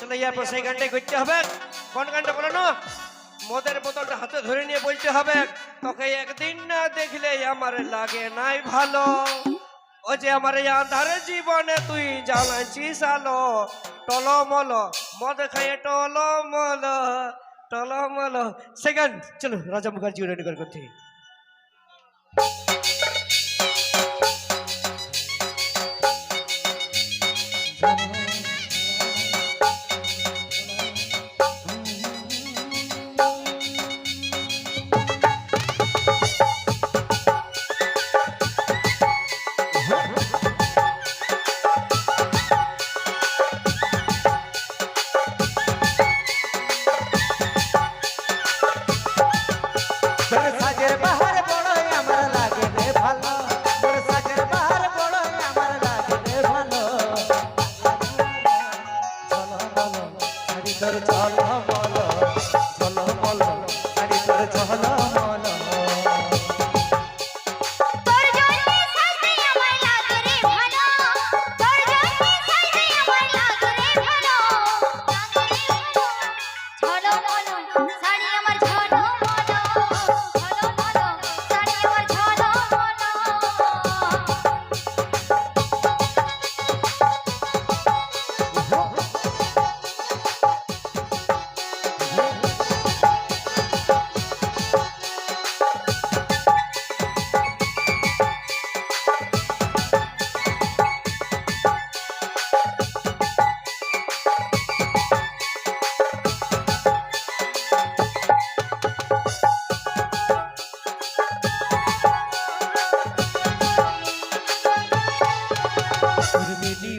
চলে যাওয়ার পর সেই গানটাই করতে হবে। কোন গানটা বলো না? মদের বোতলটা হাতে ধরে নিয়ে বলতে হবে, তোকে একদিন না দেখলে আমার লাগে নাই ভালো, ও যে আমার এই আন্ধারে জীবনে তুই জ্বালাচ্ছিস আলো, টলমল মদ খাইয়ে টলমল টলমল। সেকেন্ড চলো রাজা মুখার্জি রেডি করে করতে।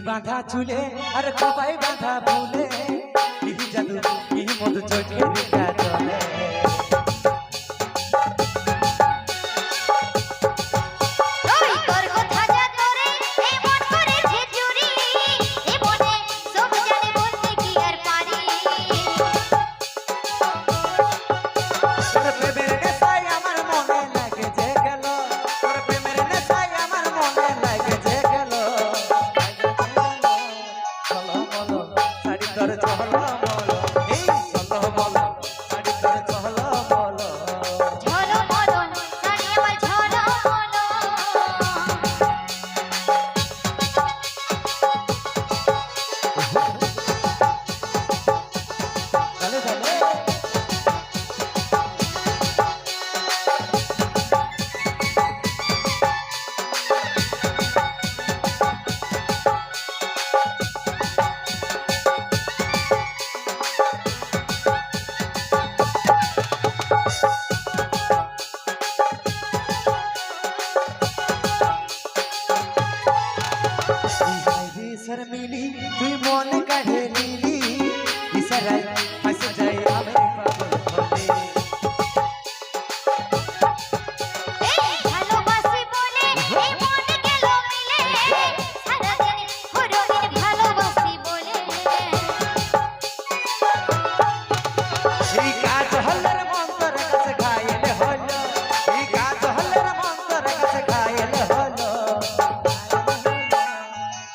বাঁধা চুলে আর কপাই বাঁধা ফুলে কি জাদু কি মধু চোখে দেখা চলে মিলি তুই মন কাঢ়ে লিলি ইশারায় ফাঁসে যায় আমি পাগল হলে ভালোবাসি বলে এই মন গেল মিলে সারাদিন হরদিন ভালোবাসি বলে এই কাজ হলের মন্তর কাছে খাইলে হলো এই কাজ হলের মন্তর কাছে খাইলে হলো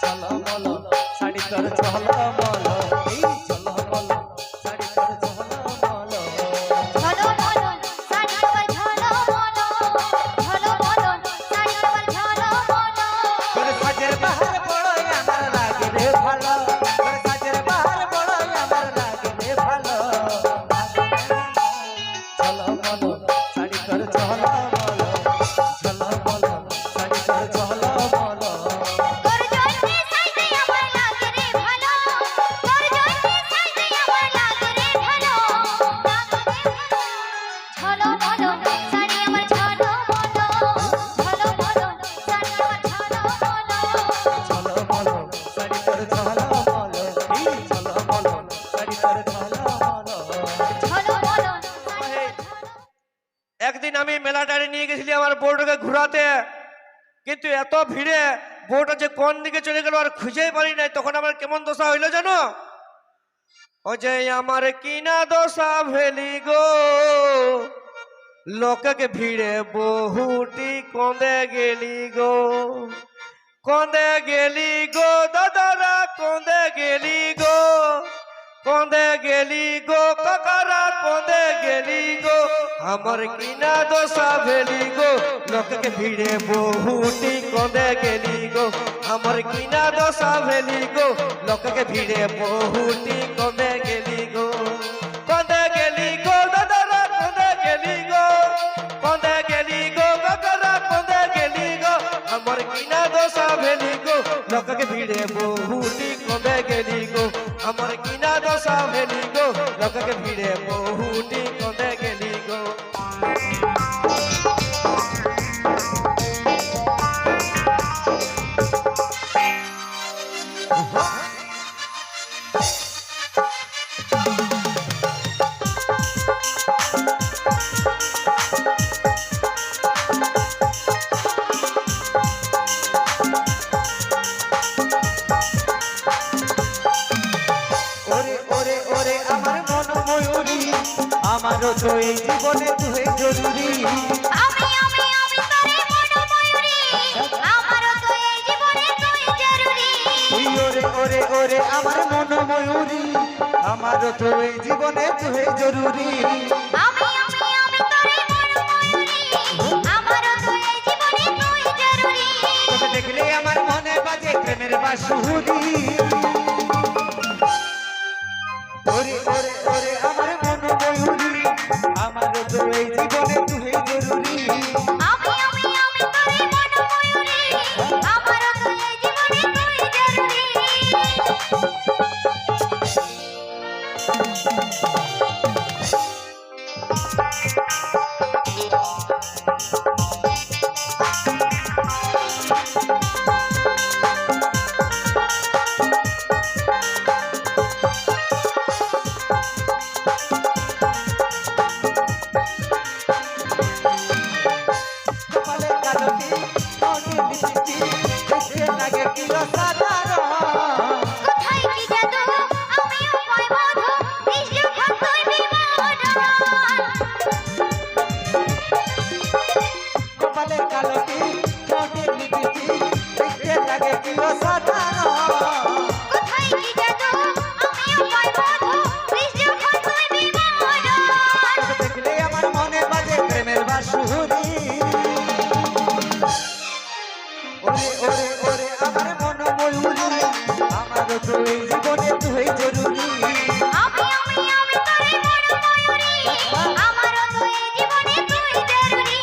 চলো বলো শাড়ি তোর চলো বলো এই চলো বলো শাড়ি তোর চলো বলো ঝলো বলো শাড়ি আমার ঝলো বলো ঝলো বলো শাড়ি আমার ঝলো বলো তোর সাজের বাহার বড়ই আমার লাগে রে ভালো তোর সাজের বাহার বড়ই আমার লাগে রে ভালো চলো বলো শাড়ি তোর চলো বলো চলো বলো শাড়ি তোর চলো বলো তোর জন্যে সাইতে আমার লাগে রে ভালো তোর জন্যে সাইতে আমার লাগে রে ভালো ঝলো বলো শাড়ি আমার ঝলো বলো ঝলো বলো শাড়ি আমার ঝলো বলো চলো বলো শাড়ি তোর চলো বলো এই চলো বলো শাড়ি তোর চলো বলো ঝলো বলো একদিন আমি মেলাটারে নিয়ে গেছিলি আমার বউটাকে ঘোরাতে, কিন্তু এত ভিড়ে বউটা যে কোন দিকে চলে গেল আর খুঁজেই পারি নাই। তখন আমার কেমন দশা হইলো জানো? ও যে আমার কিনা দশা ভেলি গো, লোককে ভিড়ে বহুটি কন্দে গেলি গো, কন্দে গেলি গো দাদারা কন্দে গেলি গো, কোঁদে গেলি গো কাকারা কোঁদে গেলি গো আমার কিনা দোষা ভেলি গো লোককে ভিড়ে বহুটি কোঁদে গেলি গো আমার কিনা দোষা ভেলি গো লোককে ভিড়ে বহুটি কোঁদে গেলি গো কোঁদে গেলি গো দাদারা কোঁদে গেলি গো কোঁদে গেলি গো কাকারা কোঁদে গেলি গো আমার কিনা দোষা ভেলি গো লোককে ভিড়ে বহুটি কোঁদে গেলি গো আমার কিনা দশা ভেলি গো লোককে ভিড়ে বহুটি কোঁদে গেলি গো ওরে ওরে ওরে আমার মন ময়ূরী আমারও তো এই জীবনে তুই জরুরি আমি তোরে মন ময়ূরী আমারও তো এই জীবনে তুই জরুরি তুই ওরে ওরে ওরে আমার মন ময়ূরী আমারও তো এই জীবনে তুই জরুরি আমি তোরে মন ময়ূরী আমারও তো এই জীবনে তুই জরুরি তোকে দেখলে আমার মনে বাজে প্রেমের বাঁশুরি ওরে ওরে ওরে আমার মন ময়ূরী আমারও তো এই জীবনে তুই জরুরি আমি তোরে মন ময়ূরী আমারও তো এই জীবনে তুই জরুরি কপালে কালোটি মনে মিষ্টি দেখতে লাগে কি অসাধারণ কোথায় কি জাদু আমিও পাই মধু কৃষ্ণ ভক্তই বিমোহন কপালে কালোটি মনে মিষ্টি দেখতে লাগে কি অসাধারণ কোথায় কি জাদু আমিও পাই মধু কৃষ্ণ ভক্তই বিমোহন তোকে দেখলে আমার মনে বাজে প্রেমের বাঁশুরি ওরে ওরে ওরে আমার মন ময়ূরী আমারও তো এই জীবনে তুই জরুরি আমি তোরে মন ময়ূরী আমারও তো এই জীবনে তুই জরুরি